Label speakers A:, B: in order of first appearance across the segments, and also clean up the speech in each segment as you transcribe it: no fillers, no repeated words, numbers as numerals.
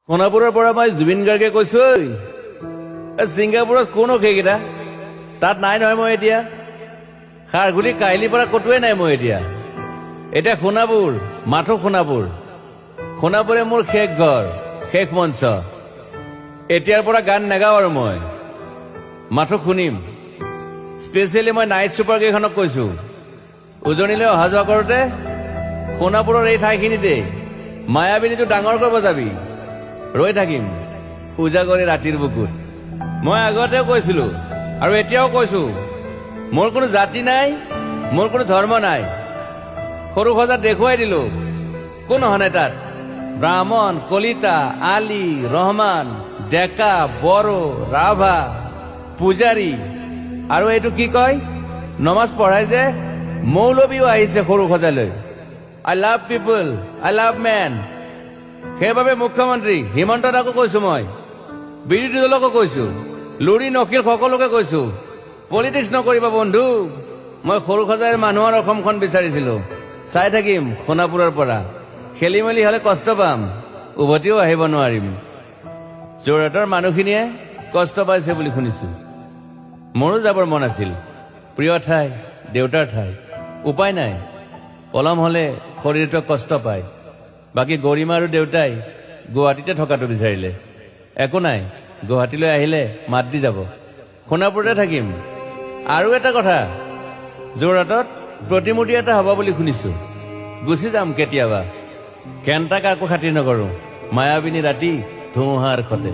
A: সোণাপুৰৰ পৰা মই জুবিন গাৰ্গে কৈছো ছিংগাপুৰত কোন সেইকেইটা তাত নাই নহয় মই এতিয়া খাৰঘুলি কাহিলীৰ পৰা কতোৱে নাই মই এতিয়া সোণাপুৰ মাথো সোণাপুৰে মোৰ শেষ ঘৰ শেষ মঞ্চ এতিয়াৰ পৰা গান নাগাওঁ আৰু মই মাথো শুনিম স্পেচিয়েলি মই নাইট ছুপাৰ কেইখনক কৈছো উজনিলৈ অহা যোৱা কৰোঁতে সোণাপুৰৰ এই ঠাইখিনিতে মায়াবিনীটো ডাঙৰকৈ বজাবি ৰৈ থাকিম উজাগৰি ৰাতিৰ বুকুত মই আগতেও কৈছিলো আৰু এতিয়াও কৈছো মোৰ কোনো জাতি নাই মোৰ কোনো ধৰ্ম নাই সৰু সজাত দেখুৱাই দিলো কোন হনে তাত ব্ৰাহ্মণ কলিতা আলী ৰহমান ডেকা বড়ো ৰাভা পূজাৰী আৰু এইটো কি কয় নমাজ পঢ়াই যে মৌলবীও আহিছে সৰু সজালৈ I love people I love man সেইবাবে মুখ্যমন্ত্ৰী হিমন্ত দাকো কৈছো মই বিৰোধী দলকো কৈছো লুৰি নকিল সকলোকে কৈছো পলিটিক্স নকৰিবা বন্ধু মই সৰু সজাইৰ মানুহৰ অসমখন বিচাৰিছিলো চাই থাকিম সোণাপুৰৰ পৰা খেলি মেলি হলে কষ্ট পাম উভতিও আহিব নোৱাৰিম যোৰহাটৰ মানুহখিনিয়ে কষ্ট পাইছে বুলি শুনিছো মোৰো যাবৰ মন আছিল প্ৰিয় ঠাই দেউতাৰ ঠাই উপায় নাই পলম হলে শৰীৰটো কষ্ট পায় বাকী গৰিমা আৰু দেউতাই গুৱাহাটীতে থকাটো বিচাৰিলে একো নাই গুৱাহাটীলৈ আহিলে মাত দি যাব সোণাপুৰতে থাকিম আৰু এটা কথা যোৰহাটত প্ৰতিমূৰ্তি এটা হ'ব বুলি শুনিছো গুচি যাম কেতিয়াবা কেণ্টাক আকৌ খাতিৰ নকৰো মায়াবিনী ৰাতি ধুমুহাৰ খতে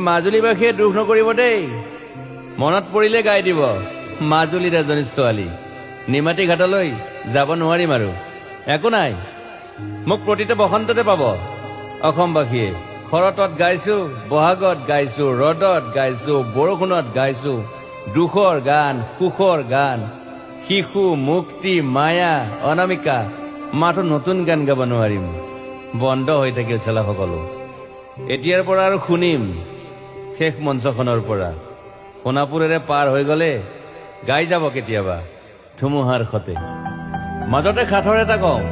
A: মাজুলীবাসীয়ে দুখ নকৰিব দেই মনত পৰিলে গাই দিব মাজুলীৰ এজনী ছোৱালী নিমাতী ঘাটলৈ যাব নোৱাৰিম আৰু একো নাই মোক প্ৰতিটো বসন্ততে পাব অসমবাসীয়ে শৰতত গাইছো বহাগত গাইছো ৰদত গাইছো বৰষুণত গাইছো দুখৰ গান সুখৰ গান শিশু মুক্তি মায়া অনামিকা মাথো নতুন গান গাব নোৱাৰিম বন্ধ হৈ থাকিল চেলা সকলো এতিয়াৰ পৰা আৰু শুনিম শেষ মঞ্চখনৰ পৰা সোণাপুৰেৰে পাৰ হৈ গলে গাই যাব কেতিয়াবা ধুমুহাৰ খতে মাজতে সাঁথৰ এটা কওঁ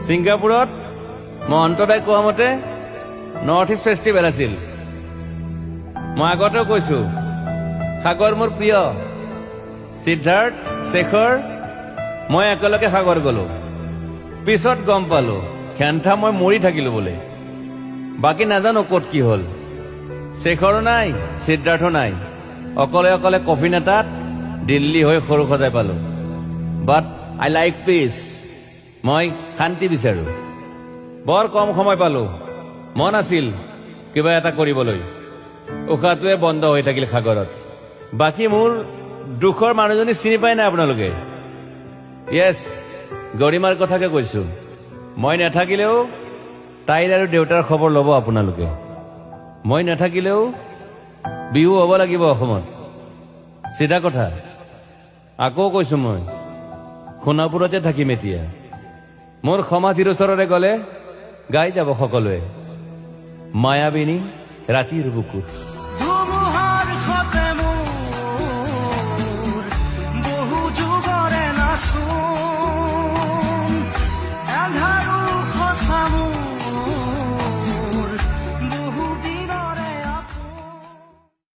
A: ছিংগাপুৰত মহন্তদাই কোৱা মতে নৰ্থ ইষ্ট ফেষ্টিভেল আছিল মই আগতেও কৈছো সাগৰ মোৰ প্ৰিয় সিদ্ধাৰ্থ শেখৰ মই একেলগে সাগৰ গলো পিছত গম পালো খেন্থা মই মৰি থাকিলো বোলে বাকী নাজানো ক'ত কি হল শেখৰো নাই সিদ্ধাৰ্থ নাই অকলে অকলে কফি নেতাত দিল্লী হৈ সৰু সজাই পালো বাট আই লাইক পিচ মই শান্তি বিচাৰো বৰ কম সময় পালো মন আছিল কিবা এটা কৰিবলৈ উশাহটোৱে বন্ধ হৈ থাকিল সাগৰত বাকী মোৰ দুখৰ মানুহজনী চিনি পাই নাই আপোনালোকে য়েছ গৰিমাৰ কথাকে কৈছো মই নাথাকিলেও তাইৰ আৰু দেউতাৰ খবৰ ল'ব আপোনালোকে মই নাথাকিলেও বিহু হ'ব লাগিব অসমত চিধা কথা আকৌ কৈছো মই সোণাপুৰতে থাকিম এতিয়া মোৰ সমাধিৰ ওচৰৰে গলে গাই যাব সকলোৱে মায়াবিনী ৰাতিৰ বুকুত